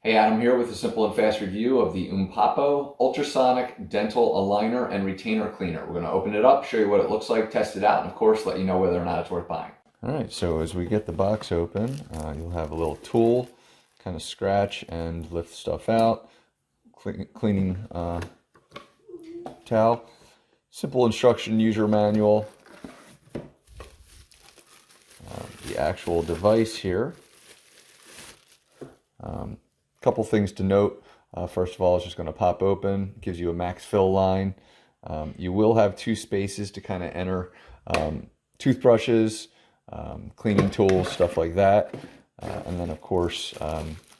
Hey, Adam here with a simple and fast review of the UMPOPO Ultrasonic Dental Aligner and Retainer Cleaner. We're going to open it up, show you what it looks like, test it out, and of course let you know whether or not it's worth buying. All right, so as we get the box open, you'll have a little tool, kind of scratch and lift stuff out, cleaning towel, simple instruction user manual, the actual device here. Couple things to note. First of all, it's just going to pop open, gives you a max fill line. You will have two spaces to kind of enter toothbrushes, cleaning tools, stuff like that. And then, of course,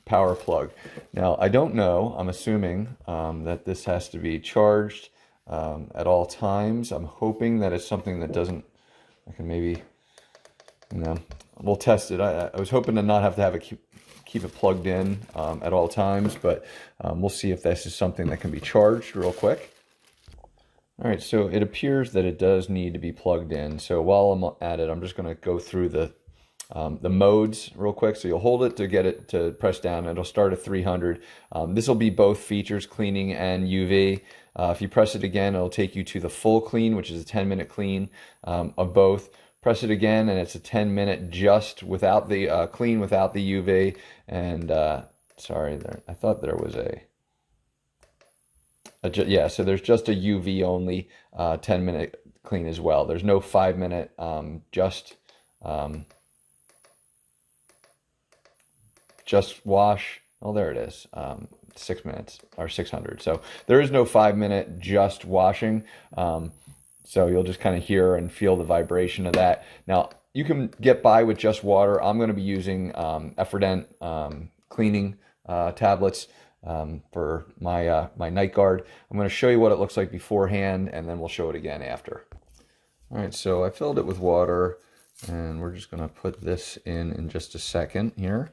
power plug. Now, I don't know. I'm assuming that this has to be charged at all times. I'm hoping that it's something that doesn't, I can maybe, we'll test it. I was hoping to not have to have it keep it plugged in at all times, but we'll see if this is something that can be charged real quick. All right, so it appears that it does need to be plugged in. So while I'm at it, I'm just going to go through the modes real quick. So you'll hold it to get it to press down. It'll start at 300. This will be both features, cleaning and UV. If you press it again, it'll take you to the full clean, which is a 10-minute clean of both. Press it again, and it's a 10-minute just without the clean, without the UV. And sorry, I thought there was yeah. So there's just a UV only 10-minute clean as well. There's no 5-minute just wash. Oh, there it is. 6 minutes or 600. So there is no 5-minute just washing. So you'll just kind of hear and feel the vibration of that. Now, you can get by with just water. I'm going to be using Effordent cleaning tablets for my night guard. I'm going to show you what it looks like beforehand, and then we'll show it again after. All right, so I filled it with water, and we're just going to put this in just a second here.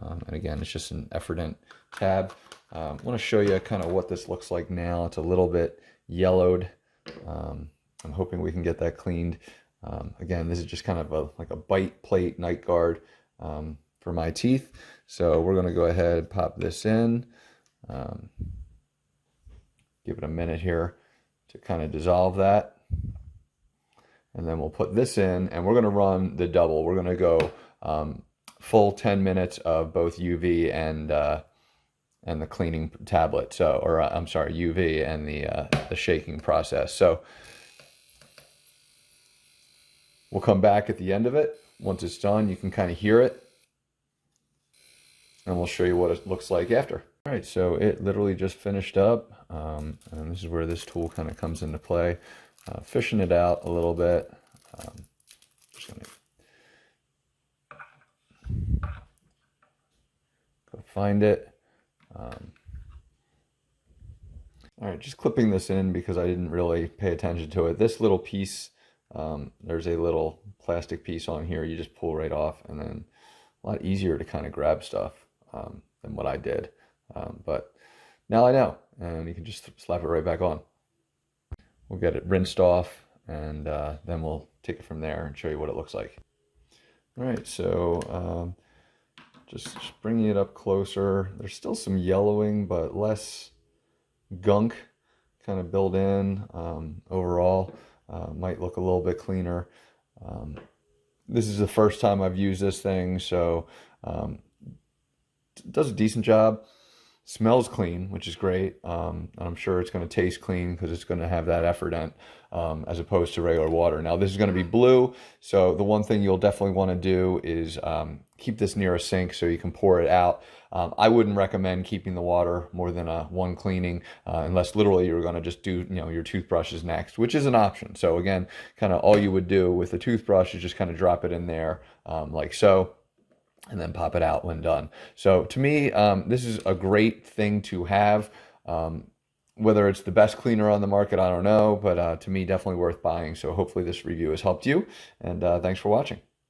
And again, it's just an Effordent tab. I want to show you kind of what this looks like now. It's a little bit yellowed. I'm hoping we can get that cleaned. Again, this is just kind of like a bite plate night guard for my teeth. So we're going to go ahead and pop this in. Give it a minute here to kind of dissolve that. And then we'll put this in, and we're going to run the double. We're going to go full 10 minutes of both UV and the cleaning tablet. So, or I'm sorry, UV and the shaking process. So we'll come back at the end of it. Once it's done, you can kind of hear it. And we'll show you what it looks like after. All right, so it literally just finished up. And this is where this tool kind of comes into play. Fishing it out a little bit. Just gonna go find it. All right, just clipping this in because I didn't really pay attention to it. This little piece, there's a little plastic piece on here you just pull right off, and then a lot easier to kind of grab stuff than what I did. But now I know, and you can just slap it right back on. We'll get it rinsed off, and then we'll take it from there and show you what it looks like. All right, so just bringing it up closer. There's still some yellowing, but less gunk kind of built in overall. Might look a little bit cleaner. This is the first time I've used this thing, so it does a decent job. Smells clean, which is great. And I'm sure it's going to taste clean because it's going to have that Effordent as opposed to regular water. Now, this is going to be blue, so the one thing you'll definitely want to do is keep this near a sink so you can pour it out. I wouldn't recommend keeping the water more than one cleaning unless literally you're going to just do your toothbrushes next, which is an option. So again, kind of all you would do with the toothbrush is just kind of drop it in there like so, and then pop it out when done. So to me, this is a great thing to have. Whether it's the best cleaner on the market, I don't know, but to me, definitely worth buying. So hopefully this review has helped you, and thanks for watching.